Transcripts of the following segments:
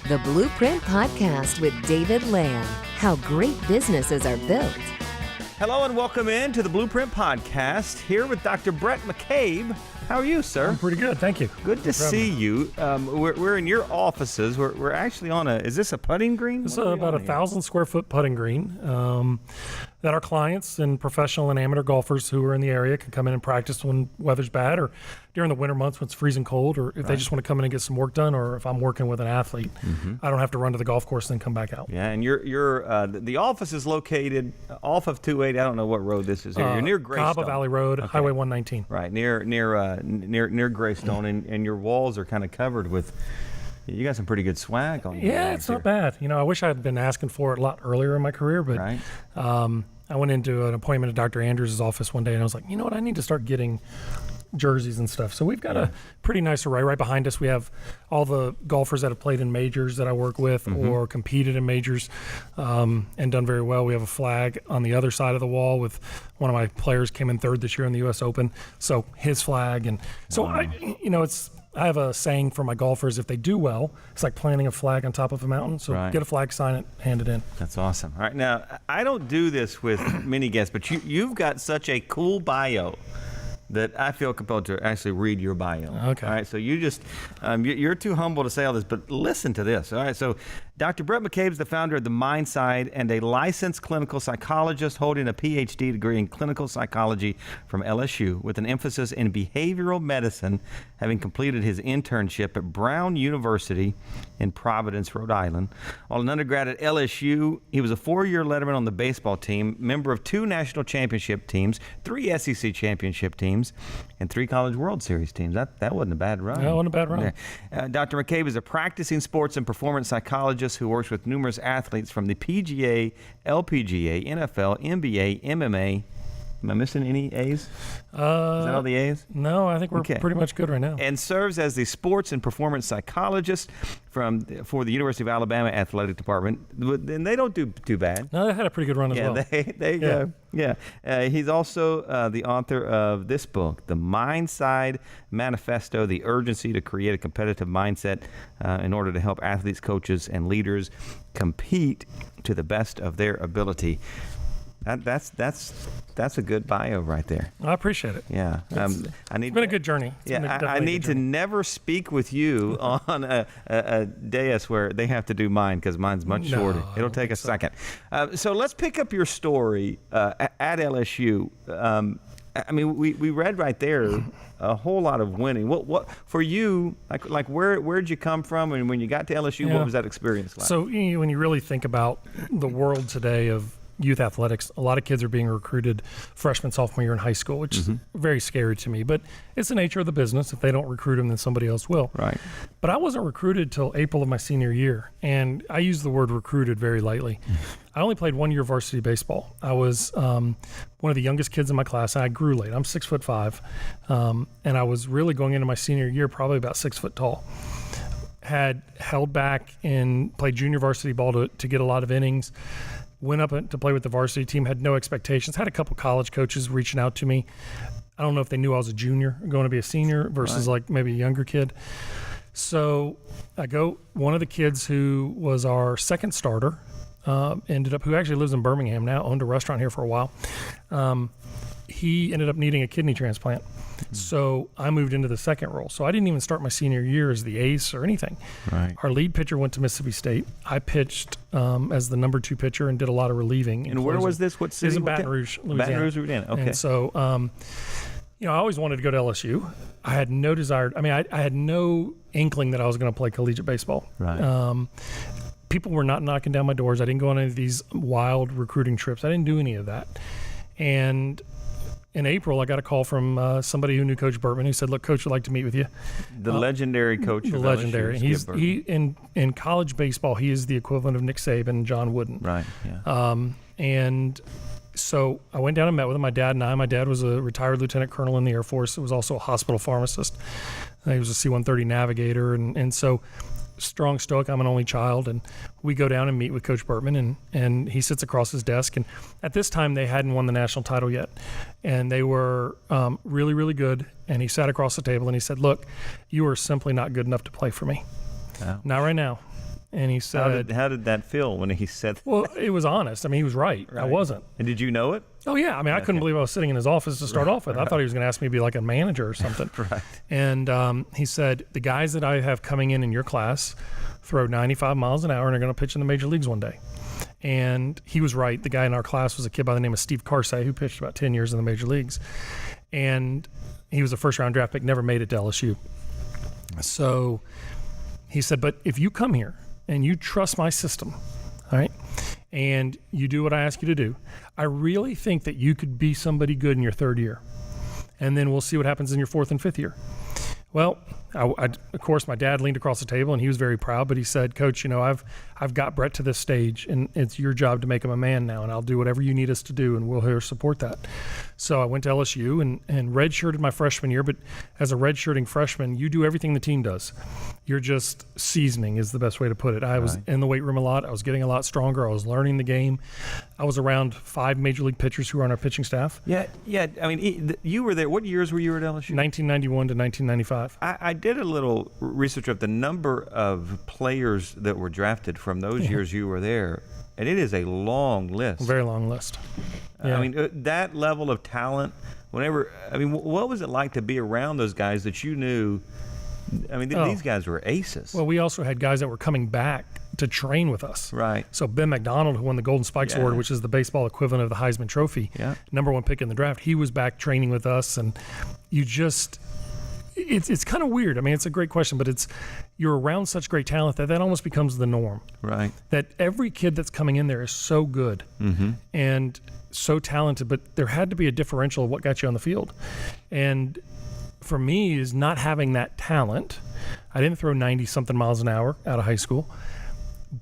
The Blueprint Podcast with David Lamb. How great businesses are built. Hello and welcome in to the Blueprint Podcast. Here with Dr. Bhretts McCabe. How are you, sir? I'm pretty good, thank you. Good to see you. We're in your offices. We're actually on is this a putting green? It's about 1,000 square foot putting green that our clients and professional and amateur golfers who are in the area can come in and practice when weather's bad or during the winter months when it's freezing cold, or if they just want to come in and get some work done, or if I'm working with an athlete, I don't have to run to the golf course and then come back out. Yeah, and the office is located off of 280. I don't know what road this is here. You're near Greystone. Cabo Valley Road, okay. Highway 119. Right, near Greystone, and your walls are kind of covered with. You got some pretty good swag on you. Yeah, it's not bad. You know, I wish I had been asking for it a lot earlier in my career, but I went into an appointment at Dr. Andrews' office one day, and I was like, you know what, I need to start getting jerseys and stuff. So we've got a pretty nice array. Right behind us, we have all the golfers that have played in majors that I work with or competed in majors and done very well. We have a flag on the other side of the wall with one of my players came in third this year in the U.S. Open, so his flag. And so, I have a saying for my golfers: if they do well, it's like planting a flag on top of a mountain. So get a flag, sign it, hand it in. That's awesome. All right, now I don't do this with many guests, but you've got such a cool bio that I feel compelled to actually read your bio. Okay. All right, so you just, you're too humble to say all this, but listen to this. All right, so Dr. Bhretts McCabe is the founder of The Mind Side and a licensed clinical psychologist holding a PhD degree in clinical psychology from LSU with an emphasis in behavioral medicine, having completed his internship at Brown University in Providence, Rhode Island. While an undergrad at LSU, he was a 4-year letterman on the baseball team, member of 2 national championship teams, 3 SEC championship teams, and 3 College World Series teams. That wasn't a bad run. That wasn't a bad run. Dr. McCabe is a practicing sports and performance psychologist who works with numerous athletes from the PGA, LPGA, NFL, NBA, MMA. Am I missing any A's? Is that all the A's? No, I think we're pretty much good right now. And serves as the sports and performance psychologist for the University of Alabama Athletic Department. And they don't do too bad. No, they had a pretty good run as well. He's also the author of this book, The Mind Side Manifesto, The Urgency to Create a Competitive Mindset in order to help athletes, coaches, and leaders compete to the best of their ability. That's a good bio right there. I appreciate it. Yeah, it's been a good journey. I need to never speak with you on a dais where they have to do mine because mine's much shorter. It'll take a second. So let's pick up your story at LSU. We read right there a whole lot of winning. What for you? Like where'd you come from, and when you got to LSU, what was that experience like? So when you really think about the world today of youth athletics, a lot of kids are being recruited freshman, sophomore year in high school, which is very scary to me. But it's the nature of the business. If they don't recruit them, then somebody else will. Right. But I wasn't recruited till April of my senior year, and I use the word recruited very lightly. I only played 1 year varsity baseball. I was one of the youngest kids in my class, and I grew late. I'm 6'5", and I was really going into my senior year probably about 6 foot tall. Had held back and played junior varsity ball to get a lot of innings. Went up to play with the varsity team, had no expectations, had a couple college coaches reaching out to me. I don't know if they knew I was a junior, going to be a senior versus like maybe a younger kid. So I go, one of the kids who was our second starter, who actually lives in Birmingham now, owned a restaurant here for a while. He ended up needing a kidney transplant. So I moved into the second role. So I didn't even start my senior year as the ace or anything. Right. Our lead pitcher went to Mississippi State. I pitched as the number 2 pitcher and did a lot of relieving. And where was this? What city? It was in Baton Rouge, Louisiana. Baton Rouge, Louisiana. Okay. And so, I always wanted to go to LSU. I had no desire. I had no inkling that I was going to play collegiate baseball. Right. People were not knocking down my doors. I didn't go on any of these wild recruiting trips. I didn't do any of that. And in April, I got a call from somebody who knew Coach Burtman, who said, "Look, Coach would like to meet with you." The legendary coach of legendary. LSU, He in college baseball, he is the equivalent of Nick Saban and John Wooden. Right. Yeah. And so I went down and met with him. My dad and I. My dad was a retired lieutenant colonel in the Air Force. He was also a hospital pharmacist. He was a C-130 navigator, and so strong stoic. I'm an only child, and we go down and meet with Coach Burtman, and he sits across his desk. And at this time, they hadn't won the national title yet, and they were really, really good. And he sat across the table and he said, "Look, you are simply not good enough to play for me. Yeah. Not right now. And he said, how did that feel when he said that? well, it was honest. I mean, he was right. I wasn't. And did you know it? Oh, yeah. I mean, I couldn't believe I was sitting in his office to start off with. I thought he was going to ask me to be like a manager or something. Right. And he said, the guys that I have coming in your class throw 95 miles an hour and are going to pitch in the major leagues one day. And he was right. The guy in our class was a kid by the name of Steve Carsey, who pitched about 10 years in the major leagues. And he was a first-round draft pick, never made it to LSU. So he said, but if you come here and you trust my system, all right, and you do what I ask you to do, I really think that you could be somebody good in your third year. And then we'll see what happens in your fourth and fifth year. Well, of course, my dad leaned across the table and he was very proud, but he said, Coach, you know, I've got Bhrett to this stage and it's your job to make him a man now, and I'll do whatever you need us to do and we'll here support that. So I went to LSU and redshirted my freshman year, but as a redshirting freshman, you do everything the team does. You're just seasoning is the best way to put it. I was in the weight room a lot. I was getting a lot stronger. I was learning the game. I was around 5 major league pitchers who were on our pitching staff. Yeah. I mean, you were there. What years were you at LSU? 1991 to 1995. I did a little research of the number of players that were drafted from those years you were there, and it is a long list. Very long list. Yeah. I mean, that level of talent, what was it like to be around those guys that you knew? I mean, these guys were aces. Well, we also had guys that were coming back to train with us. Right. So Ben McDonald, who won the Golden Spikes Award, which is the baseball equivalent of the Heisman Trophy, number 1 pick in the draft, he was back training with us, and you just... It's kind of weird. I mean, it's a great question, but you're around such great talent that almost becomes the norm. Right. That every kid that's coming in there is so good and so talented, but there had to be a differential of what got you on the field. And for me, is not having that talent. I didn't throw 90-something miles an hour out of high school,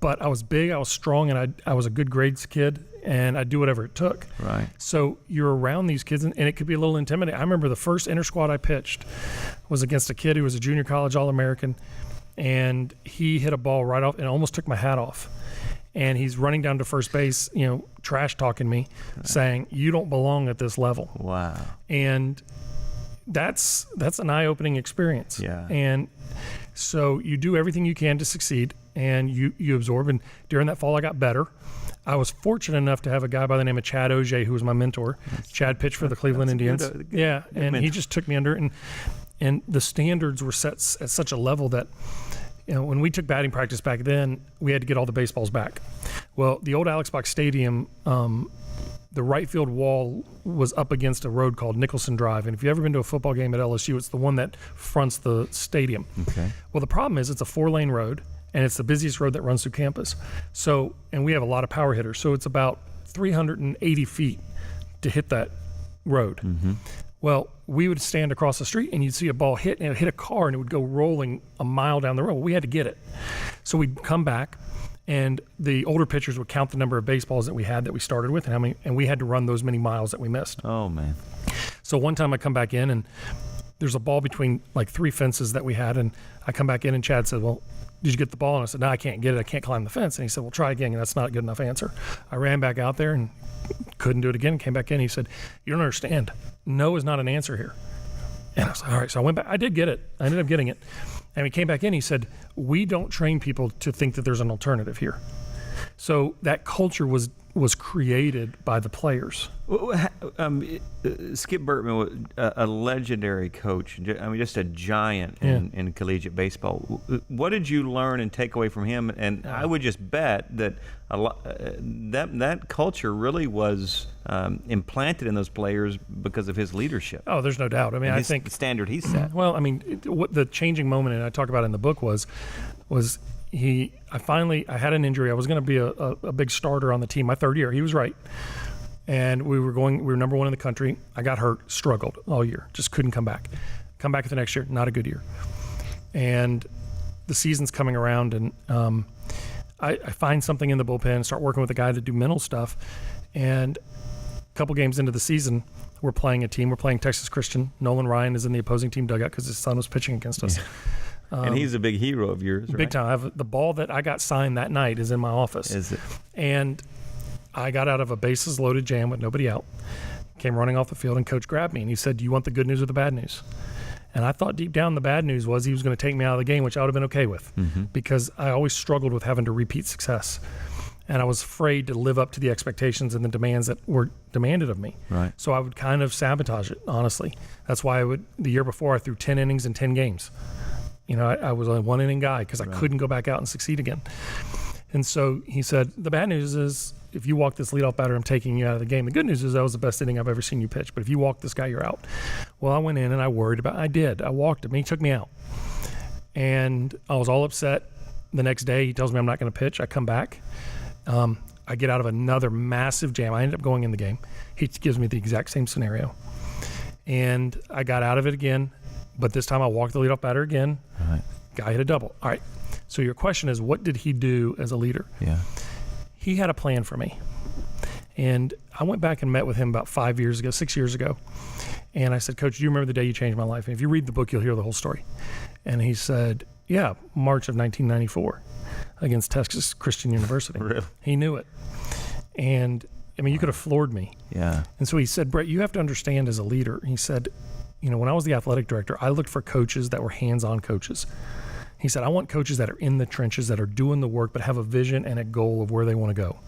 but I was big, I was strong, and I was a good grades kid, and I'd do whatever it took. Right. So you're around these kids, and it could be a little intimidating. I remember the first inter-squad I pitched was against a kid who was a junior college All-American, and he hit a ball right off and almost took my hat off. And he's running down to first base, trash talking me, saying, you don't belong at this level. Wow. And that's an eye-opening experience. Yeah. And so you do everything you can to succeed, and you absorb. And during that fall, I got better. I was fortunate enough to have a guy by the name of Chad Auger, who was my mentor. Chad pitched for the Cleveland Indians. Good and mentor. he just took me under it. And the standards were set at such a level that, when we took batting practice back then, we had to get all the baseballs back. Well, the old Alex Box Stadium, the right field wall was up against a road called Nicholson Drive. And if you've ever been to a football game at LSU, it's the one that fronts the stadium. Okay. Well, the problem is it's a 4-lane road, and it's the busiest road that runs through campus. So, and we have a lot of power hitters. So it's about 380 feet to hit that road. Mm-hmm. Well, we would stand across the street and you'd see a ball hit, and it would hit a car and it would go rolling a mile down the road. We had to get it. So we'd come back, and the older pitchers would count the number of baseballs that we had that we started with, and we had to run those many miles that we missed. Oh, man. So one time I come back in, and there's a ball between like 3 fences that we had, and I come back in and Chad said, well, did you get the ball? And I said, no, I can't get it. I can't climb the fence. And he said, well, try again. And that's not a good enough answer. I ran back out there and couldn't do it again, and came back in. He said, you don't understand. No is not an answer here. And I was like, all right. So I went back. I did get it. I ended up getting it. And we came back in. He said, we don't train people to think that there's an alternative here. So that culture was created by the players. Skip Bertman was a legendary coach. I mean, just a giant in collegiate baseball. What did you learn and take away from him? And I would just bet that that culture really was implanted in those players because of his leadership. Oh, there's no doubt. I mean, I think the standard he set. Well, I mean, what the changing moment, and I talk about it in the book, was I had an injury. I was going to be a big starter on the team my third year. He was right. And we were number 1 in the country. I got hurt, struggled all year, just couldn't come back. Come back the next year, not a good year. And the season's coming around, and I find something in the bullpen, start working with a guy to do mental stuff. And a couple games into the season, we're playing a team. We're playing Texas Christian. Nolan Ryan is in the opposing team dugout because his son was pitching against us. And he's a big hero of yours, right? Big time. I have the ball that I got signed that night is in my office. Is it? And I got out of a bases loaded jam with nobody out, came running off the field, and coach grabbed me and he said, do you want the good news or the bad news? And I thought deep down the bad news was he was going to take me out of the game, which I would have been okay with because I always struggled with having to repeat success. And I was afraid to live up to the expectations and the demands that were demanded of me. Right. So I would kind of sabotage it, honestly. That's why the year before, I threw 10 innings in 10 games. I was a one inning guy because I couldn't go back out and succeed again. And so he said, the bad news is if you walk this leadoff batter, I'm taking you out of the game. The good news is that was the best inning I've ever seen you pitch. But if you walk this guy, you're out. Well, I went in and I worried about it. I did. I walked him. He took me out. And I was all upset. The next day, he tells me I'm not going to pitch. I come back. I get out of another massive jam. I ended up going in the game. He gives me the exact same scenario. And I got out of it again, but this time I walked the leadoff batter again. Right. Guy hit a double. All right. So your question is, what did he do as a leader? Yeah. He had a plan for me. And I went back and met with him about 6 years ago. And I said, Coach, do you remember the day you changed my life? And if you read the book, you'll hear the whole story. And he said, yeah, March of 1994 against Texas Christian University. Really? He knew it. And I mean, you could have floored me. Yeah. And so he said, Bhrett, you have to understand as a leader. He said, when I was the athletic director, I looked for coaches that were hands-on coaches. He said, I want coaches that are in the trenches, that are doing the work, but have a vision and a goal of where they want to go.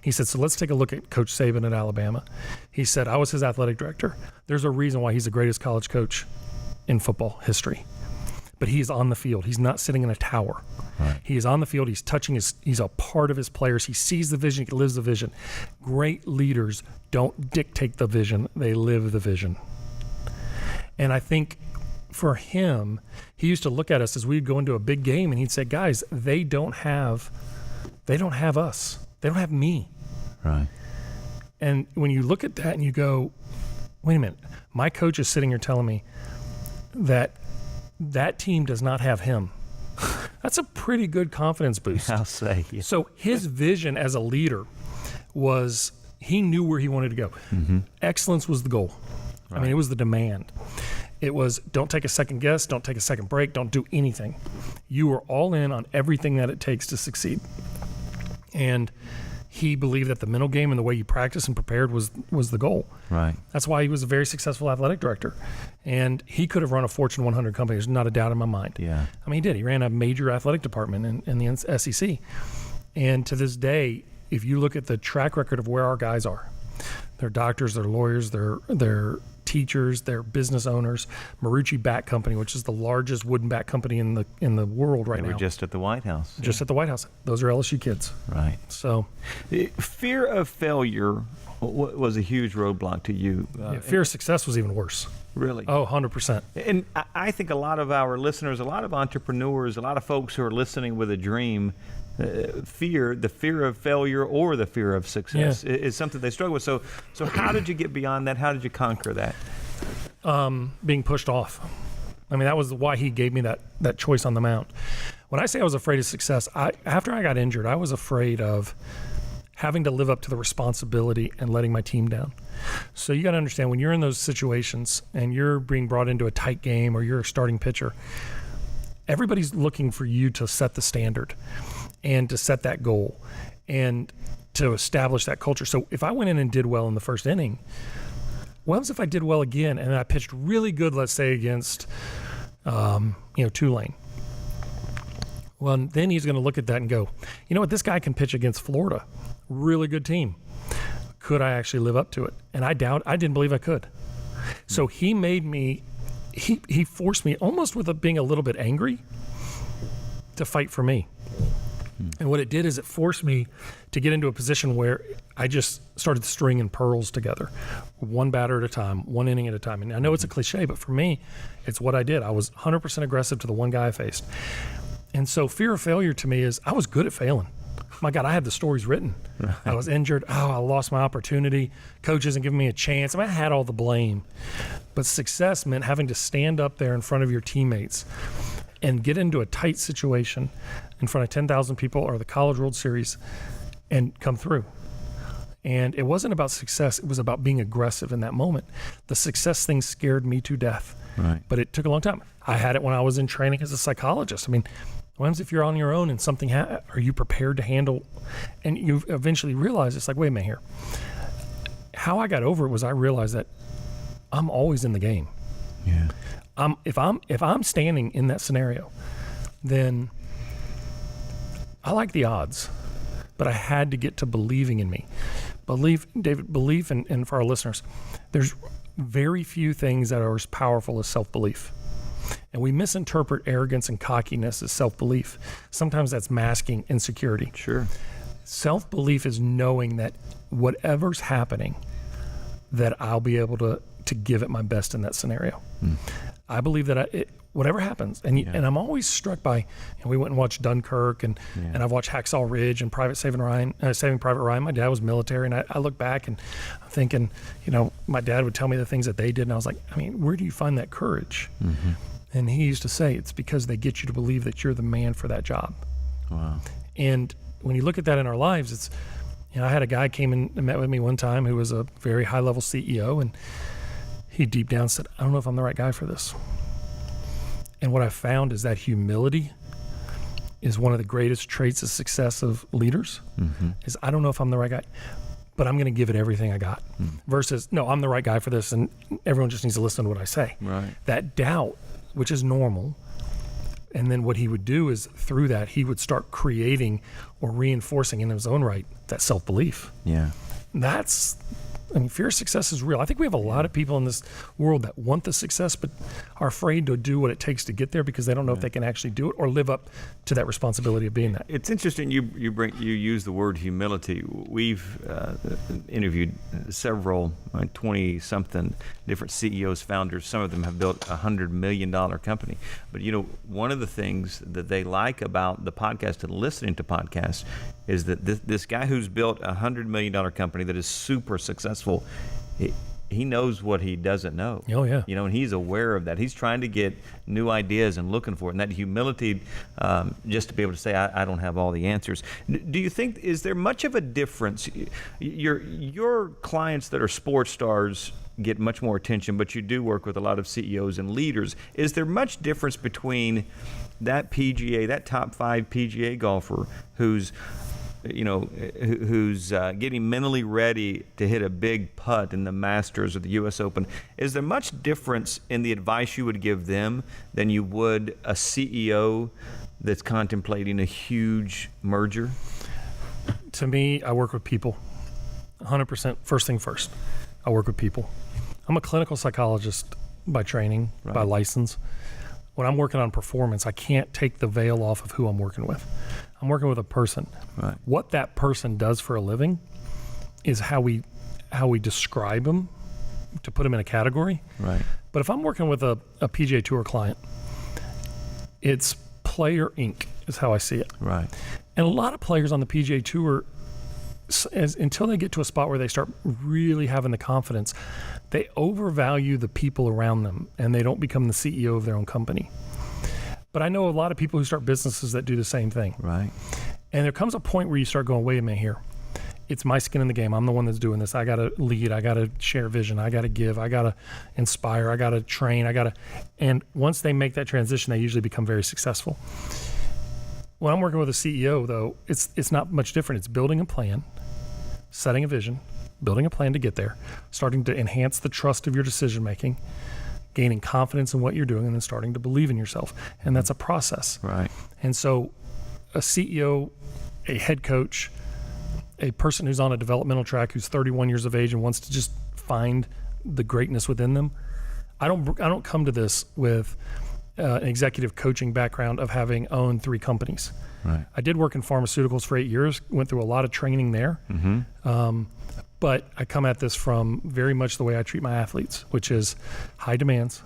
He said, so let's take a look at Coach Saban at Alabama. He said, I was his athletic director. There's a reason why he's the greatest college coach in football history. But he's on the field. He's not sitting in a tower. Right. He is on the field. He's touching he's a part of his players. He sees the vision. He lives the vision. Great leaders don't dictate the vision. They live the vision. And I think for him, he used to look at us as we'd go into a big game and he'd say, guys, they don't have us. They don't have me. Right. And when you look at that and you go, wait a minute, my coach is sitting here telling me that team does not have him. That's a pretty good confidence boost. I'll say. Yeah. So his vision as a leader was he knew where he wanted to go. Mm-hmm. Excellence was the goal. Right. I mean, it was the demand. It was don't take a second guess, don't take a second break, don't do anything. You were all in on everything that it takes to succeed. And he believed that the mental game and the way you practiced and prepared was the goal. Right. That's why he was a very successful athletic director. And he could have run a Fortune 100 company. There's not a doubt in my mind. Yeah. I mean, he did. He ran a major athletic department in the SEC. And to this day, if you look at the track record of where our guys are, they're doctors, they're lawyers, they're teachers, they're business owners. Marucci Bat Company, which is the largest wooden bat company in the world right now. They were just at the White House. Just at the White House. Those are LSU kids. Right. So, fear of failure was a huge roadblock to you. fear of success was even worse. Really? Oh, 100%. And I think a lot of our listeners, a lot of entrepreneurs, a lot of folks who are listening with a dream, the fear of failure or the fear of success is something they struggle with. So how did you get beyond that? How did you conquer that? Being pushed off. I mean, that was why he gave me that choice on the mound. When I say I was afraid of success, after I got injured, I was afraid of having to live up to the responsibility and letting my team down. So you got to understand, when you're in those situations and you're being brought into a tight game or you're a starting pitcher, everybody's looking for you to set the standard and to set that goal and to establish that culture. So if I went in and did well in the first inning, what happens if I did well again and I pitched really good, let's say against Tulane? Well, then he's going to look at that and go, you know what, this guy can pitch against Florida. Really good team. Could I actually live up to it? And I didn't believe I could. So he made me, he forced me almost with being a little bit angry to fight for me. And what it did is it forced me to get into a position where I just started stringing pearls together, one batter at a time, one inning at a time. And I know it's a cliche, but for me, it's what I did. I was 100% aggressive to the one guy I faced. And so fear of failure to me is I was good at failing. My God, I had the stories written. Right. I was injured. I lost my opportunity. Coach isn't giving me a chance. I mean, I had all the blame. But success meant having to stand up there in front of your teammates and get into a tight situation in front of 10,000 people or the College World Series and come through. And it wasn't about success. It was about being aggressive in that moment. The success thing scared me to death. Right. But it took a long time. I had it when I was in training as a psychologist. I mean, what happens if you're on your own and something are you prepared to handle? And you eventually realize it's like, wait a minute here. How I got over it was I realized that I'm always in the game. Yeah. if I'm standing in that scenario, then I like the odds, but I had to get to believing in me. Belief, and for our listeners, there's very few things that are as powerful as self-belief. And we misinterpret arrogance and cockiness as self-belief. Sometimes that's masking insecurity. Sure. Self-belief is knowing that whatever's happening, that I'll be able to give it my best in that scenario. I believe that whatever happens, and I'm always struck by, we went and watched Dunkirk, and I've watched Hacksaw Ridge and Saving Private Ryan. My dad was military, and I look back and I'm thinking, my dad would tell me the things that they did, and I was like, where do you find that courage? Mm-hmm. And he used to say, it's because they get you to believe that you're the man for that job. Wow. And when you look at that in our lives, it's, I had a guy came in and met with me one time who was a very high-level CEO, and he deep down said, I don't know if I'm the right guy for this. And what I found is that humility is one of the greatest traits of success of leaders, is I don't know if I'm the right guy, but I'm going to give it everything I got. Versus, no, I'm the right guy for this, and everyone just needs to listen to what I say. Right. That doubt, which is normal, and then what he would do is through that, he would start creating or reinforcing in his own right that self-belief. Yeah. Fear of success is real. I think we have a lot of people in this world that want the success, but are afraid to do what it takes to get there because they don't know if they can actually do it or live up to that responsibility of being that. It's interesting you use the word humility. We've interviewed several 20-something different CEOs, founders. Some of them have built a $100 million company. But one of the things that they like about the podcast and listening to podcasts is that this guy who's built a $100 million company that is super successful, he knows what he doesn't know. Oh, yeah. And he's aware of that. He's trying to get new ideas and looking for it. And that humility, just to be able to say, I don't have all the answers. Do you think, is there much of a difference? Your clients that are sports stars get much more attention, but you do work with a lot of CEOs and leaders. Is there much difference between that top 5 PGA golfer who's getting mentally ready to hit a big putt in the Masters or the U.S. Open? Is there much difference in the advice you would give them than you would a CEO that's contemplating a huge merger? To me, I work with people. 100%, first thing first. I work with people. I'm a clinical psychologist by training, by license. When I'm working on performance, I can't take the veil off of who I'm working with. I'm working with a person. Right. What that person does for a living is how we describe them to put them in a category. Right. But if I'm working with a PGA Tour client, it's player Inc. is how I see it. Right. And a lot of players on the PGA Tour, until they get to a spot where they start really having the confidence, they overvalue the people around them and they don't become the CEO of their own company. But I know a lot of people who start businesses that do the same thing. Right. And there comes a point where you start going, wait a minute here. It's my skin in the game. I'm the one that's doing this. I got to lead. I got to share vision. I got to give. I got to inspire. I got to train. And once they make that transition, they usually become very successful. When I'm working with a CEO, though, it's not much different. It's building a plan, setting a vision, building a plan to get there, starting to enhance the trust of your decision making, gaining confidence in what you're doing, and then starting to believe in yourself. And that's a process. Right. And so a CEO, a head coach, a person who's on a developmental track who's 31 years of age and wants to just find the greatness within them, I don't come to this with an executive coaching background of having owned 3 companies. Right. I did work in pharmaceuticals for 8 years, went through a lot of training there. Mm-hmm. But I come at this from very much the way I treat my athletes, which is high demands,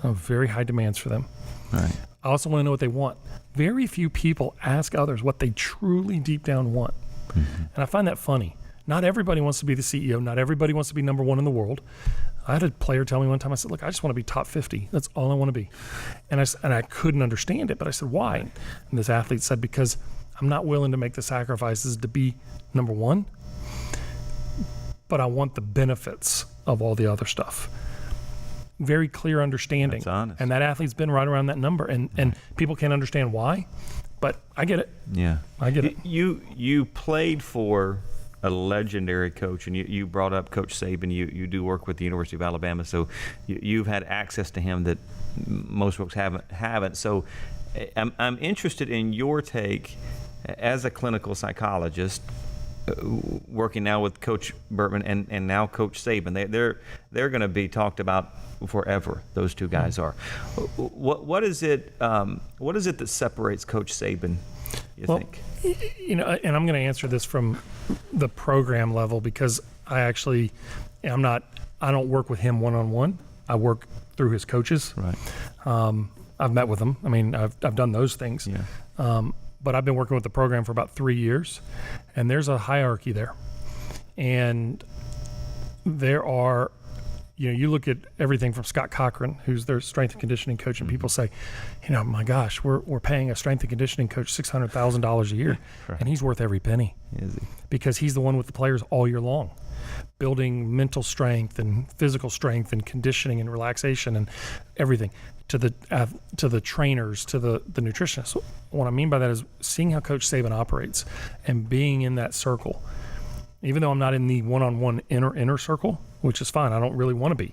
very high demands for them. Right. I also want to know what they want. Very few people ask others what they truly deep down want. Mm-hmm. And I find that funny. Not everybody wants to be the CEO. Not everybody wants to be number 1 in the world. I had a player tell me one time, I said, look, I just want to be top 50. That's all I want to be. And I couldn't understand it, but I said, why? And this athlete said, because I'm not willing to make the sacrifices to be number 1, but I want the benefits of all the other stuff. Very clear understanding. That's honest. And that athlete's been right around that number. And people can't understand why, but I get it. Yeah. I get it. You played for a legendary coach, and you brought up Coach Saban. You do work with the University of Alabama, so you've had access to him that most folks haven't. So I'm interested in your take as a clinical psychologist, working now with Coach Bertman and now Coach Saban. They're going to be talked about forever. Those two guys are. What is it that separates Coach Saban, you think? And I'm going to answer this from the program level, because I don't work with him one-on-one. I work through his coaches. Right. I've met with them. I mean, I've done those things. Yeah. But I've been working with the program for about 3 years, and there's a hierarchy there. And there are, you look at everything from Scott Cochran, who's their strength and conditioning coach, and people say, my gosh, we're paying a strength and conditioning coach $600,000 a year, right. And he's worth every penny. Is he? Because he's the one with the players all year long, building mental strength and physical strength and conditioning and relaxation and everything, to the trainers, to the nutritionists. What I mean by that is seeing how Coach Saban operates and being in that circle. Even though I'm not in the one-on-one inner circle, which is fine, I don't really want to be,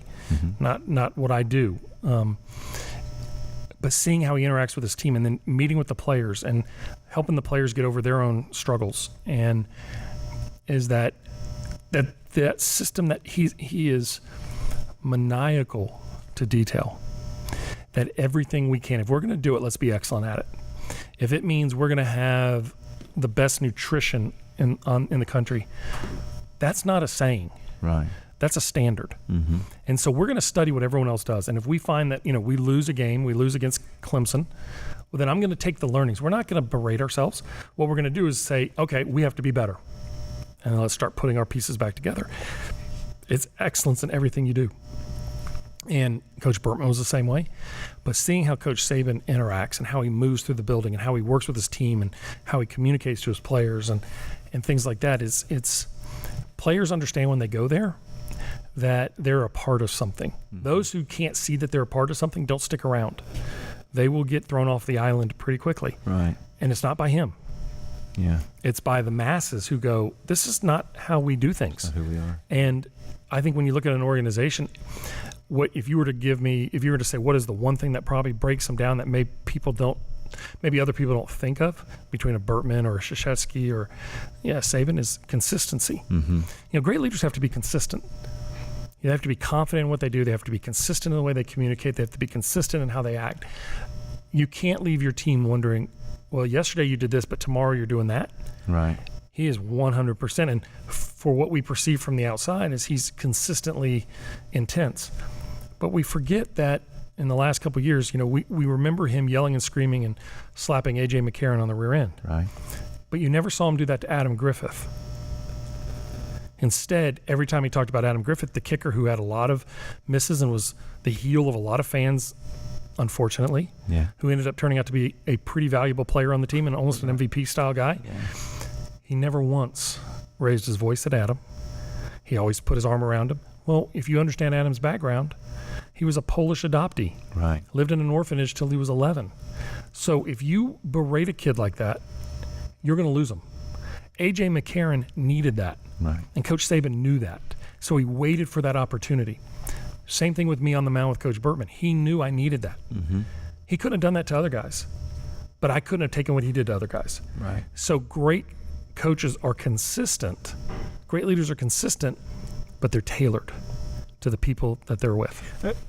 not what I do. But seeing how he interacts with his team, and then meeting with the players and helping the players get over their own struggles, and is that system that he is maniacal to detail. That everything we can, if we're going to do it, let's be excellent at it. If it means we're going to have the best nutrition in the country, that's not a saying. Right. That's a standard. Mm-hmm. And so we're going to study what everyone else does. And if we find that, we lose a game, we lose against Clemson, well, then I'm going to take the learnings. We're not going to berate ourselves. What we're going to do is say, okay, we have to be better. And let's start putting our pieces back together. It's excellence in everything you do. And Coach Bertman was the same way. But seeing how Coach Saban interacts and how he moves through the building and how he works with his team and how he communicates to his players and things like that, it's players understand when they go there that they're a part of something. Mm-hmm. Those who can't see that they're a part of something don't stick around. They will get thrown off the island pretty quickly. Right. And it's not by him. Yeah. It's by the masses who go, this is not how we do things. Not who we are. And I think when you look at an organization, if you were to say, what is the one thing that probably breaks them down that maybe other people don't think of, between a Bertman or a Krzyzewski or Saban, is consistency. Mm-hmm. Great leaders have to be consistent. They have to be confident in what they do. They have to be consistent in the way they communicate. They have to be consistent in how they act. You can't leave your team wondering, well, yesterday you did this, but tomorrow you're doing that. Right. He is 100%. And for what we perceive from the outside is he's consistently intense. But we forget that in the last couple of years, we remember him yelling and screaming and slapping A.J. McCarron on the rear end. Right. But you never saw him do that to Adam Griffith. Instead, every time he talked about Adam Griffith, the kicker who had a lot of misses and was the heel of a lot of fans, unfortunately, who ended up turning out to be a pretty valuable player on the team and almost an MVP-style guy, he never once raised his voice at Adam. He always put his arm around him. Well, if you understand Adam's background, he was a Polish adoptee. Right. Lived in an orphanage till he was 11. So if you berate a kid like that, you're going to lose him. A.J. McCarron needed that. Right. And Coach Saban knew that. So he waited for that opportunity. Same thing with me on the mound with Coach Bertman. He knew I needed that. Mm-hmm. He couldn't have done that to other guys, but I couldn't have taken what he did to other guys. Right. So great coaches are consistent. Great leaders are consistent, but they're tailored to the people that they're with.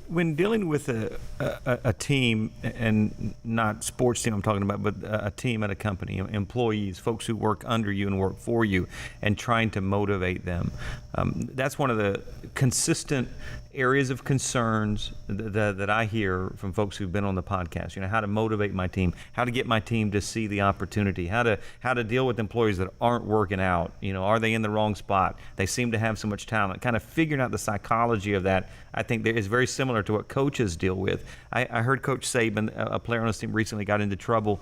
When dealing with a team, and not sports team I'm talking about, but a team at a company, employees, folks who work under you and work for you, and trying to motivate them, that's one of the consistent areas of concerns that I hear from folks who've been on the podcast. How to motivate my team, how to get my team to see the opportunity, how to deal with employees that aren't working out. Are they in the wrong spot? They seem to have so much talent. Kind of figuring out the psychology of that, I think, is very similar to what coaches deal with. I heard Coach Saban, a player on his team, recently got into trouble,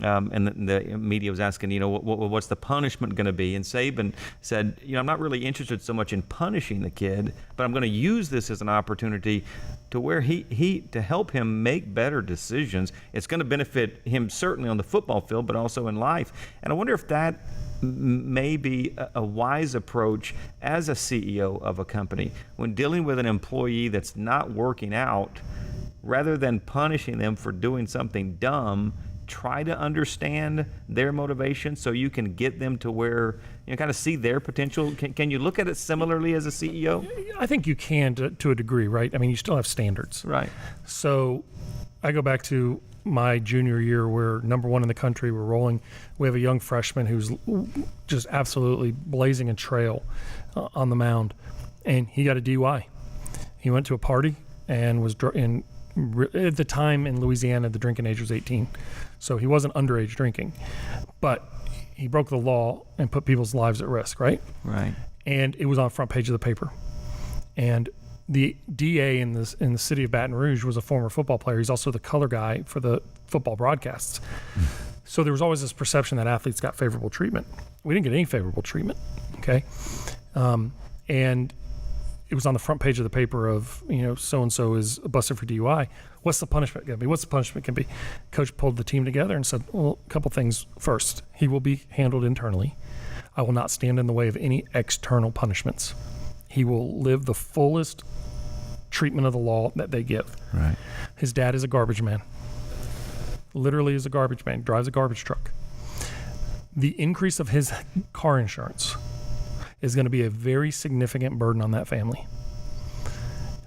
and the media was asking, what's the punishment going to be? And Saban said, I'm not really interested so much in punishing the kid, but I'm going to use this as an opportunity to where to help him make better decisions. It's going to benefit him certainly on the football field, but also in life. And I wonder if that may be a wise approach as a CEO of a company when dealing with an employee that's not working out. Rather than punishing them for doing something dumb, try to understand their motivation so you can get them to where you kind of see their potential. Can you look at it similarly as a CEO? I think you can to a degree, right? I mean, you still have standards. Right. So I go back to my junior year. We're number one in the country. We're rolling. We have a young freshman who's just absolutely blazing a trail on the mound, and he got a DUI. He went to a party and was at the time in Louisiana, the drinking age was 18. So he wasn't underage drinking, but he broke the law and put people's lives at risk, right? Right. And it was on the front page of the paper. And the DA in the city of Baton Rouge was a former football player. He's also the color guy for the football broadcasts. So there was always this perception that athletes got favorable treatment. We didn't get any favorable treatment, okay? And it was on the front page of the paper of, so-and-so is busted for DUI. What's the punishment going to be? What's the punishment going to be? Coach pulled the team together and said, well, a couple things. First, he will be handled internally. I will not stand in the way of any external punishments. He will live the fullest treatment of the law that they give. Right. His dad is a garbage man. Literally is a garbage man, drives a garbage truck. The increase of his car insurance is going to be a very significant burden on that family.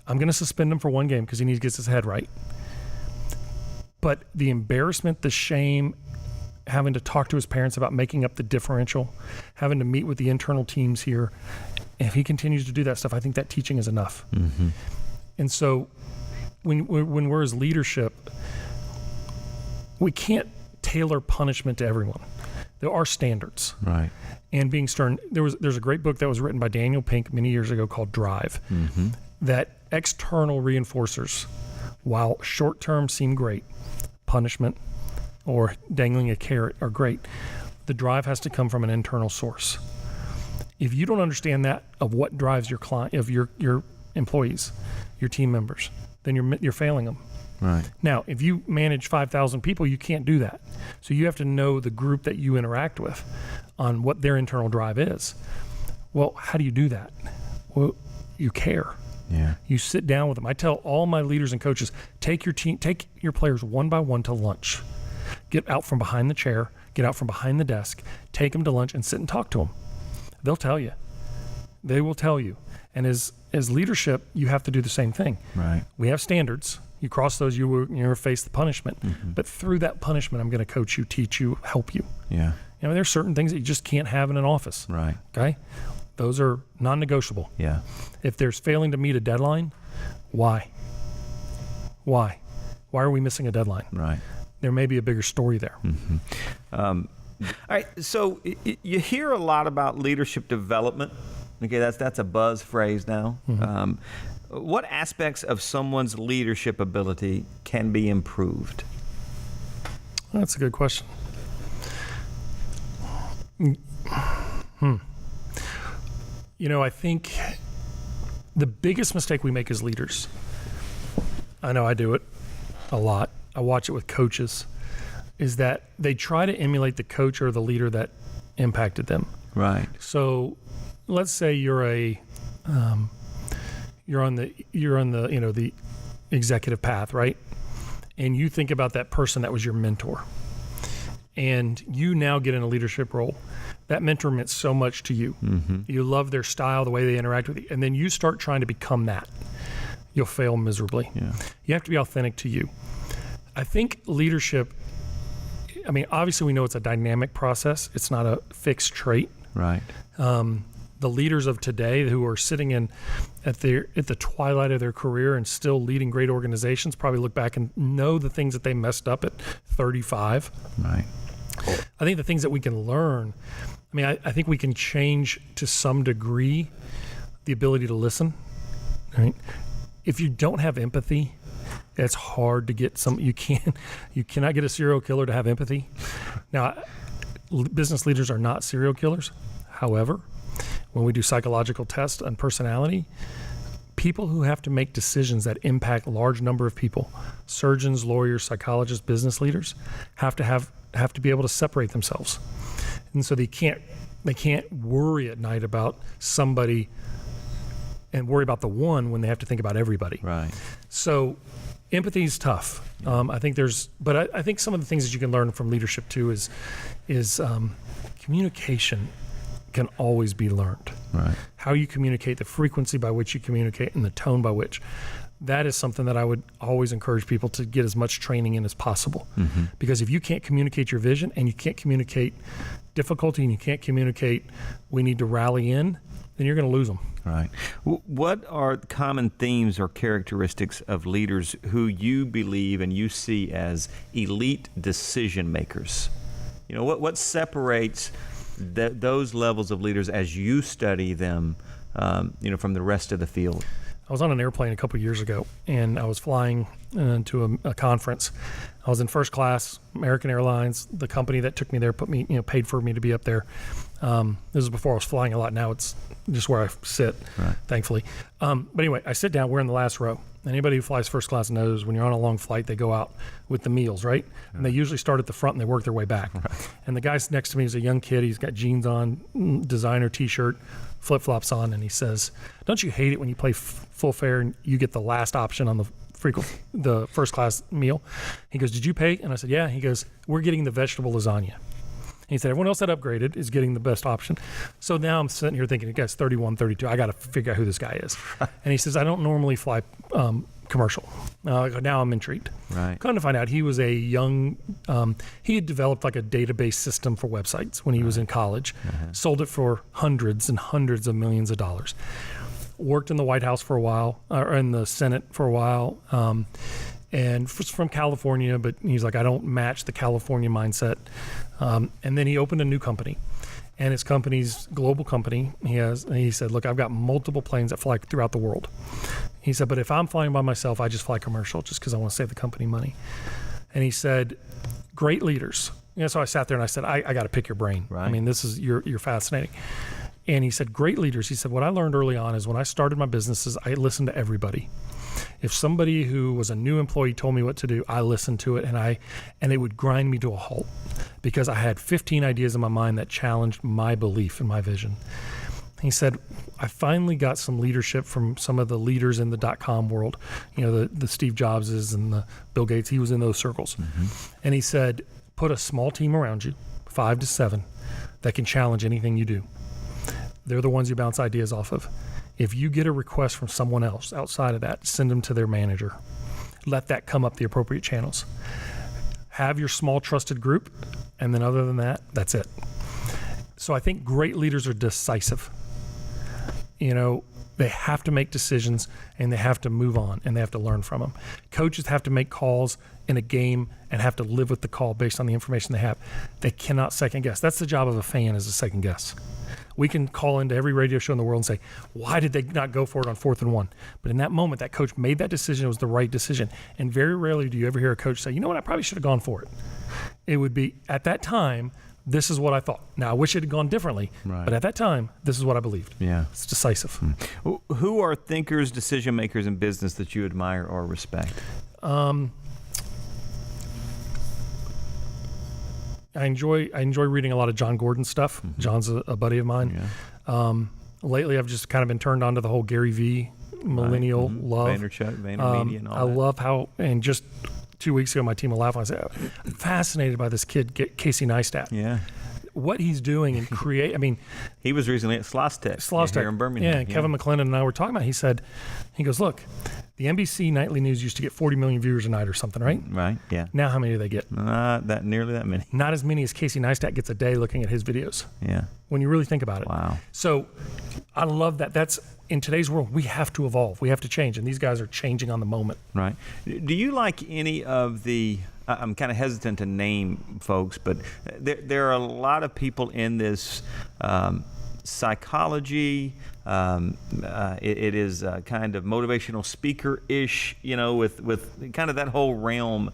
I'm going to suspend him for one game because he needs to get his head right. But the embarrassment, the shame, having to talk to his parents about making up the differential, having to meet with the internal teams here, if he continues to do that stuff, I think that teaching is enough. Mm-hmm. And so when we're as leadership, we can't tailor punishment to everyone. There are standards. Right. And being stern, there's a great book that was written by Daniel Pink many years ago called Drive, that external reinforcers, while short-term seem great, punishment or dangling a carrot are great, the drive has to come from an internal source. If you don't understand that of what drives your client, of your employees, your team members, then you're failing them. Right. Now, if you manage 5,000 people, you can't do that. So you have to know the group that you interact with on what their internal drive is. Well, how do you do that? Well, you care. Yeah. You sit down with them. I tell all my leaders and coaches, take your players one by one to lunch. Get out from behind the chair, get out from behind the desk, take them to lunch and sit and talk to them. They'll tell you. They will tell you. And as leadership, you have to do the same thing. Right. We have standards. You cross those, you will face the punishment. Mm-hmm. But through that punishment, I'm going to coach you, teach you, help you. Yeah. There's certain things that you just can't have in an office. Right. Okay? Those are non-negotiable. Yeah. If there's failing to meet a deadline, why? Why are we missing a deadline? Right. There may be a bigger story there. Mm-hmm. All right. So you hear a lot about leadership development. Okay, that's a buzz phrase now. Mm-hmm. What aspects of someone's leadership ability can be improved? That's a good question. I think the biggest mistake we make as leaders, I know I do it a lot, I watch it with coaches, is that they try to emulate the coach or the leader that impacted them. Right. So let's say you're on the executive path, right? And you think about that person that was your mentor, and you now get in a leadership role. That mentor meant so much to you. Mm-hmm. You love their style, the way they interact with you, and then you start trying to become that. You'll fail miserably. Yeah. You have to be authentic to you. I think leadership, obviously we know it's a dynamic process. It's not a fixed trait. Right. The leaders of today who are sitting at the twilight of their career and still leading great organizations probably look back and know the things that they messed up at 35. Right. I think the things that we can learn, I think we can change to some degree the ability to listen. Right? If you don't have empathy, it's hard to get you cannot get a serial killer to have empathy. Now, business leaders are not serial killers. However, when we do psychological tests on personality, people who have to make decisions that impact large number of people, surgeons, lawyers, psychologists, business leaders, have to be able to separate themselves. And so they can't worry at night about somebody and worry about the one when they have to think about everybody. Right. So empathy is tough. I think I think some of the things that you can learn from leadership too is communication can always be learned. Right. How you communicate, the frequency by which you communicate, and the tone by which. That is something that I would always encourage people to get as much training in as possible. Mm-hmm. Because if you can't communicate your vision and you can't communicate difficulty and you can't communicate we need to rally in, then you're going to lose them. Right. What are common themes or characteristics of leaders who you believe and you see as elite decision makers? You know, what separates those levels of leaders as you study them, from the rest of the field? I was on an airplane a couple of years ago, and I was flying to a conference. I was in first class, American Airlines. The company that took me there paid for me to be up there. This was before I was flying a lot. Now it's just where I sit, right. Thankfully. But anyway, I sit down. We're in the last row. Anybody who flies first class knows when you're on a long flight, they go out with the meals, right? And they usually start at the front and they work their way back. Right. And the guy next to me is a young kid. He's got jeans on, designer T-shirt, flip-flops on, and he says, "Don't you hate it when you play full fare and you get the last option on the first class meal?" He goes, "Did you pay?" And I said, "Yeah." He goes, "We're getting the vegetable lasagna." He said, "Everyone else that upgraded is getting the best option." So now I'm sitting here thinking, the guy's 31, 32. I got to figure out who this guy is. And he says, "I don't normally fly commercial." Now I'm intrigued. Right. Come to find out, he was a young, he had developed like a database system for websites when he was in college, sold it for hundreds and hundreds of millions of dollars. Worked in the White House for a while, or in the Senate for a while, and from California, but he's like, I don't match the California mindset. And then he opened a new company, and his company's global company. He said, "Look, I've got multiple planes that fly throughout the world." He said, "But if I'm flying by myself, I just fly commercial just because I want to save the company money." And he said, "Great leaders." So I sat there and I said, I got to pick your brain. Right. I mean, you're fascinating. And he said, "Great leaders." He said, "What I learned early on is when I started my businesses, I listened to everybody. If somebody who was a new employee told me what to do, I listened to it, and it would grind me to a halt because I had 15 ideas in my mind that challenged my belief and my vision." He said, "I finally got some leadership from some of the leaders in the .com world, the Steve Jobses and the Bill Gates. He was in those circles." Mm-hmm. And he said, "Put a small team around you, 5 to 7, that can challenge anything you do. They're the ones you bounce ideas off of. If you get a request from someone else outside of that, send them to their manager. Let that come up the appropriate channels. Have your small trusted group, and then other than that, that's it." So I think great leaders are decisive. They have to make decisions, and they have to move on, and they have to learn from them. Coaches have to make calls in a game and have to live with the call based on the information they have. They cannot second guess. That's the job of a fan, is to second guess. We can call into every radio show in the world and say, why did they not go for it on 4th and 1? But in that moment, that coach made that decision. It was the right decision. And very rarely do you ever hear a coach say, "You know what, I probably should have gone for it." It would be, at that time, this is what I thought. Now, I wish it had gone differently, right. But at that time, this is what I believed. Yeah. It's decisive. Who are thinkers, decision makers in business that you admire or respect? I enjoy reading a lot of John Gordon stuff. Mm-hmm. John's a buddy of mine. Yeah. Lately, I've just kind of been turned on to the whole Gary V. millennial love. VaynerChuk, VaynerMedia, and all that. I love how, and just 2 weeks ago, my team will laugh when I say, I'm fascinated by this kid, Casey Neistat. Yeah. What he's doing and he was recently at Slostech here in Birmingham. Yeah, and Kevin McClendon and I were talking about it. He goes, "Look, the NBC nightly news used to get 40 million viewers a night or something, right?" Right, yeah. Now how many do they get? Not nearly that many. Not as many as Casey Neistat gets a day looking at his videos. Yeah. When you really think about it. Wow. So I love that. That's, in today's world, we have to evolve. We have to change, and these guys are changing on the moment. Right. Do you like any of the, I'm kind of hesitant to name folks, but there are a lot of people in this psychology. It is kind of motivational speaker-ish, with kind of that whole realm.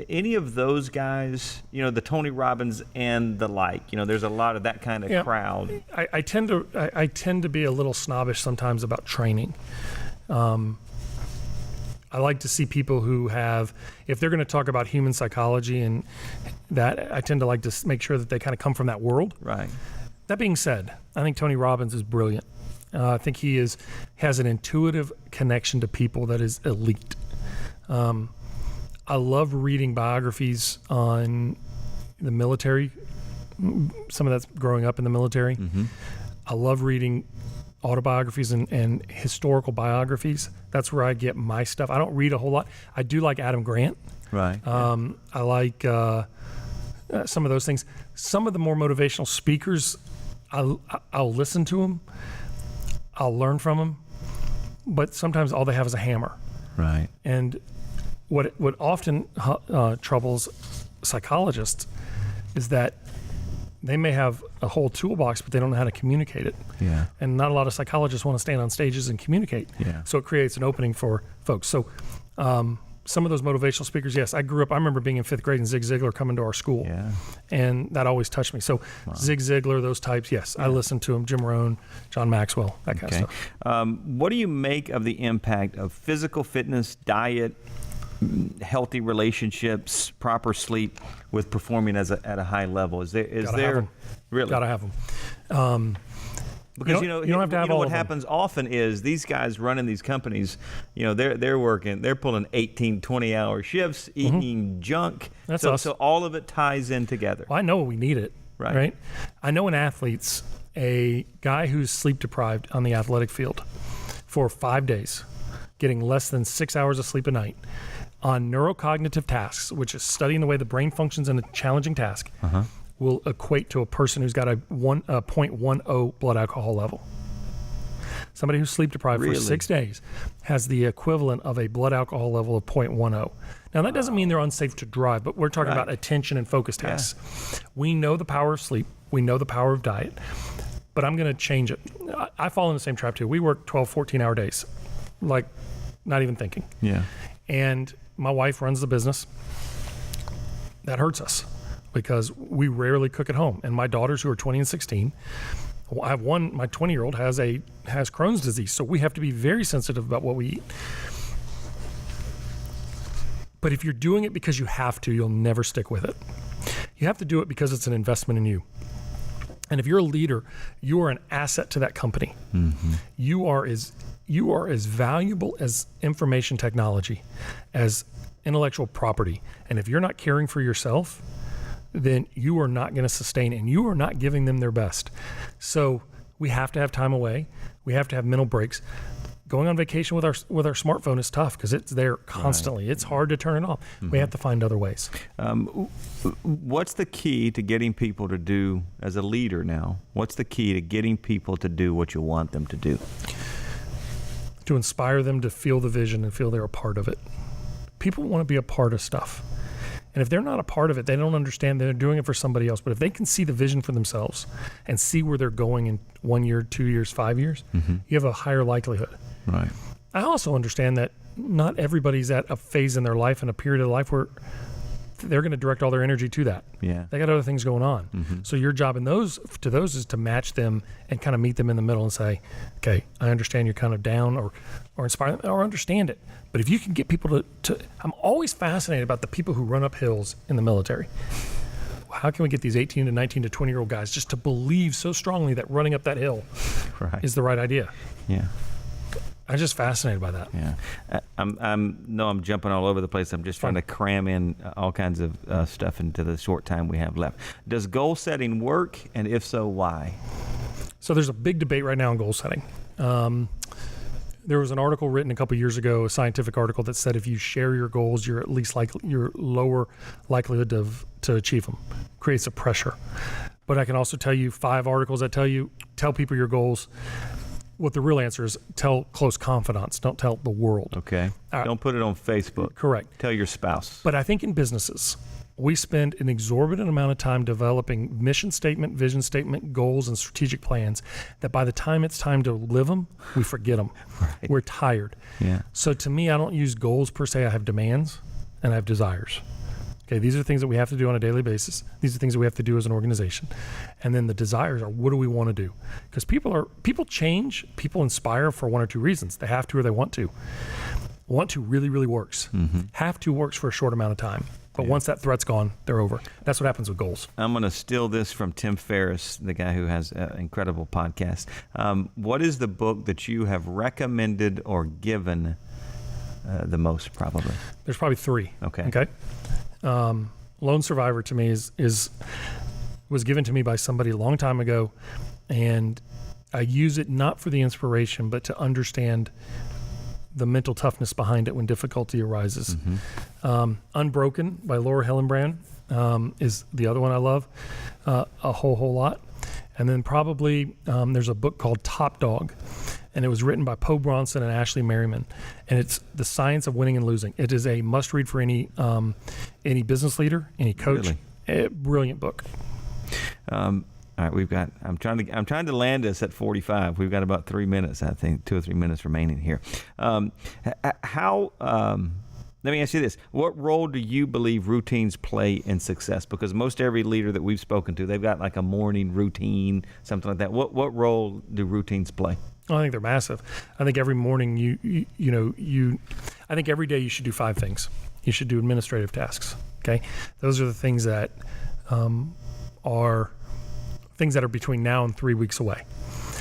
Any of those guys, the Tony Robbins and the like, there's a lot of that kind of crowd. I tend to be a little snobbish sometimes about training. I like to see people who have, if they're going to talk about human psychology and that. I tend to like to make sure that they kind of come from that world. Right. That being said, I think Tony Robbins is brilliant. I think he has an intuitive connection to people that is elite. I love reading biographies on the military. Some of that's growing up in the military. Mm-hmm. I love reading autobiographies and historical biographies. That's where I get my stuff. I don't read a whole lot. I do like Adam Grant. Right. I like some of those things. Some of the more motivational speakers, I'll listen to them. I'll learn from them. But sometimes all they have is a hammer. Right. And what often troubles psychologists is that they may have a whole toolbox, but they don't know how to communicate it. Yeah. And not a lot of psychologists want to stand on stages and communicate. Yeah. So it creates an opening for folks. So some of those motivational speakers, yes, I remember being in 5th grade and Zig Ziglar coming to our school. Yeah. And that always touched me. So Zig Ziglar, those types, yes, I listened to them. Jim Rohn, John Maxwell, that kind of stuff. What do you make of the impact of physical fitness, diet, healthy relationships, proper sleep with performing at a high level? Is there really? Gotta have them. Because you don't have to have all what of them. happens often is these guys running these companies, they're working, they're pulling 18, 20-hour shifts, eating junk. That's so, us. So all of it ties in together. Well, I know we need it, right? I know in athletes, a guy who's sleep deprived on the athletic field for 5 days, getting less than 6 hours of sleep a night, on neurocognitive tasks, which is studying the way the brain functions in a challenging task, will equate to a person who's got a 0.10 blood alcohol level. Somebody who's sleep deprived for 6 days has the equivalent of a blood alcohol level of 0.10. Now, that doesn't mean they're unsafe to drive, but we're talking about attention and focus tasks. We know the power of sleep. We know the power of diet. But I'm going to change it. I fall in the same trap, too. We work 12, 14-hour days, like not even thinking. Yeah. And my wife runs the business. That hurts us because we rarely cook at home. And my daughters, who are 20 and 16, I have one, my 20-year-old has Crohn's disease. So we have to be very sensitive about what we eat. But if you're doing it because you have to, you'll never stick with it. You have to do it because it's an investment in you. And if you're a leader, you are an asset to that company. Mm-hmm. You are as valuable as information technology, as intellectual property. And if you're not caring for yourself, then you are not going to sustain, and you are not giving them their best. So we have to have time away. We have to have mental breaks. Going on vacation with our smartphone is tough because it's there constantly. Right. It's hard to turn it off. Mm-hmm. We have to find other ways. What's the key to getting people to do, as a leader now, what's the key to getting people to do what you want them to do? To inspire them to feel the vision and feel they're a part of it. People want to be a part of stuff. And if they're not a part of it, they don't understand that they're doing it for somebody else. But if they can see the vision for themselves and see where they're going in 1 year, 2 years, 5 years, you have a higher likelihood. Right. I also understand that not everybody's at a phase in their life and a period of life where they're going to direct all their energy to that. Yeah. They got other things going on. Mm-hmm. So your job in those is to match them and kind of meet them in the middle and say, okay, I understand you're kind of down or inspire them or understand it. But if you can get people to I'm always fascinated about the people who run up hills in the military. How can we get these 18 to 19 to 20-year-old guys just to believe so strongly that running up that hill is the right idea? Yeah. I'm just fascinated by that. Yeah, I'm jumping all over the place. I'm just trying to cram in all kinds of stuff into the short time we have left. Does goal setting work, and if so, why? So there's a big debate right now on goal setting. There was an article written a couple years ago, a scientific article that said if you share your goals, you're at least you're lower likelihood to achieve them. Creates a pressure. But I can also tell you 5 articles that tell people your goals. What the real answer is, tell close confidants. Don't tell the world. Okay. Don't put it on Facebook. Correct. Tell your spouse. But I think in businesses, we spend an exorbitant amount of time developing mission statement, vision statement, goals, and strategic plans that by the time it's time to live them, we forget them. Right. We're tired. Yeah. So to me, I don't use goals per se. I have demands and I have desires. Okay, these are things that we have to do on a daily basis. These are things that we have to do as an organization. And then the desires are, what do we want to do? Because people change, people inspire for 1 or 2 reasons. They have to or they want to. Want to really, really works. Mm-hmm. Have to works for a short amount of time. But once that threat's gone, they're over. That's what happens with goals. I'm going to steal this from Tim Ferriss, the guy who has an incredible podcast. What is the book that you have recommended or given the most, probably? There's probably 3. Okay. Lone Survivor to me was given to me by somebody a long time ago, and I use it not for the inspiration, but to understand the mental toughness behind it when difficulty arises. Unbroken by Laura Hillenbrand is the other one I love a whole lot. And then probably there's a book called Top Dog, and it was written by Poe Bronson and Ashley Merriman, and it's The Science of Winning and Losing. It is a must-read for any business leader, any coach. Really? Brilliant book. All right, I'm trying to land us at 45. We've got about 3 minutes, I think, 2 or 3 minutes remaining here. Let me ask you this. What role do you believe routines play in success? Because most every leader that we've spoken to, they've got like a morning routine, something like that. What role do routines play? I think they're massive. I think every morning I think every day you should do 5 things. You should do administrative tasks. Okay. Those are the things that are between now and 3 weeks away.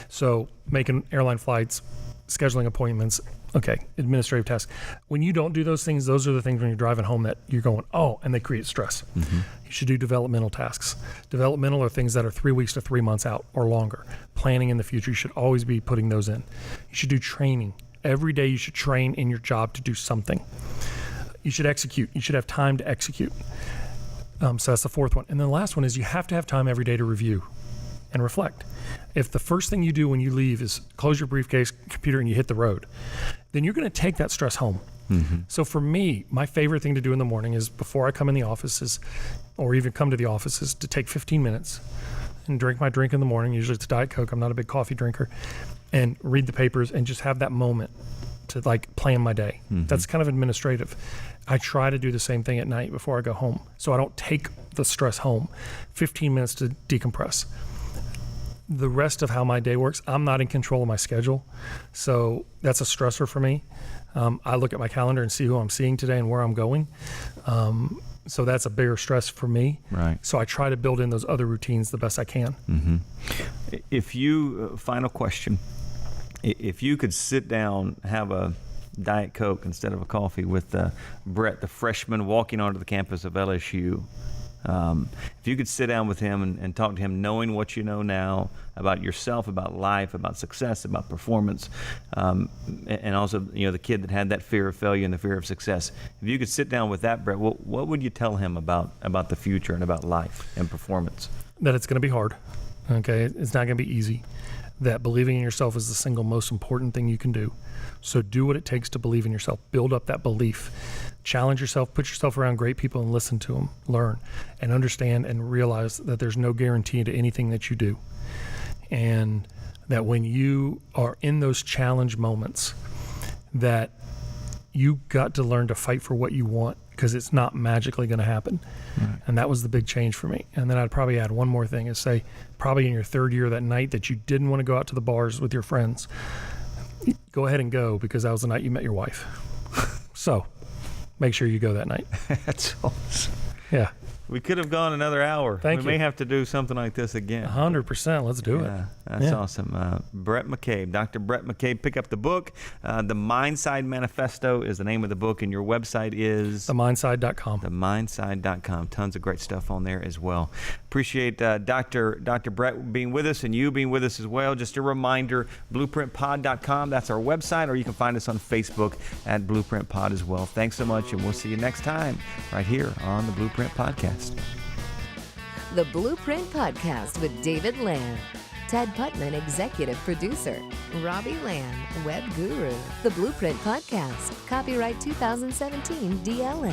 So making airline flights, scheduling appointments, okay, administrative tasks. When you don't do those things, those are the things when you're driving home that you're going, oh, and they create stress. You should do developmental tasks. Developmental are things that are 3 weeks to 3 months out or longer. Planning in the future, you should always be putting those in. You should do training. Every day you should train in your job to do something. You should execute. You should have time to execute. So that's the 4th one. And then the last one is you have to have time every day to review and reflect. If the first thing you do when you leave is close your briefcase, computer, and you hit the road, then you're going to take that stress home. So for me, my favorite thing to do in the morning is before I come in the office or even come to the office is to take 15 minutes and drink my drink in the morning. Usually it's Diet Coke. I'm not a big coffee drinker. And read the papers and just have that moment to like plan my day. That's kind of administrative. I try to do the same thing at night before I go home, so I don't take the stress home. 15 minutes to decompress. The rest of how my day works, I'm not in control of my schedule, so that's a stressor for me. I look at my calendar and see who I'm seeing today and where I'm going. So that's a bigger stress for me. Right. So I try to build in those other routines the best I can. Final question. If you could sit down, have a Diet Coke instead of a coffee with Bhrett, the freshman walking onto the campus of LSU, if you could sit down with him and talk to him knowing what you know now about yourself, about life, about success, about performance, and also the kid that had that fear of failure and the fear of success, if you could sit down with that Bhrett, what would you tell him about the future and about life and performance? That it's going to be hard. Okay, it's not going to be easy. That believing in yourself is the single most important thing you can do. So do what it takes to believe in yourself. Build up that belief. Challenge yourself. Put yourself around great people and listen to them. Learn and understand and realize that there's no guarantee to anything that you do. And that when you are in those challenge moments, that you got to learn to fight for what you want, because it's not magically going to happen. Right. And that was the big change for me. And then I'd probably add one more thing is say, probably in your 3rd year, that night that you didn't want to go out to the bars with your friends, go ahead and go, because that was the night you met your wife. So make sure you go that night. That's awesome. Yeah. We could have gone another hour. We may have to do something like this again. 100%. Let's do it. That's awesome. Bhrett McCabe, Dr. Bhrett McCabe. Pick up the book. The Mindside Manifesto is the name of the book, and your website is? TheMindside.com. TheMindside.com. Tons of great stuff on there as well. Appreciate Dr. Bhrett being with us and you being with us as well. Just a reminder, BlueprintPod.com. That's our website, or you can find us on Facebook at Blueprint Pod as well. Thanks so much, and we'll see you next time right here on the Blueprint Podcast. The Blueprint Podcast with David Land. Ted Putman, executive producer. Robbie Land, web guru. The Blueprint Podcast. Copyright 2017 DLM.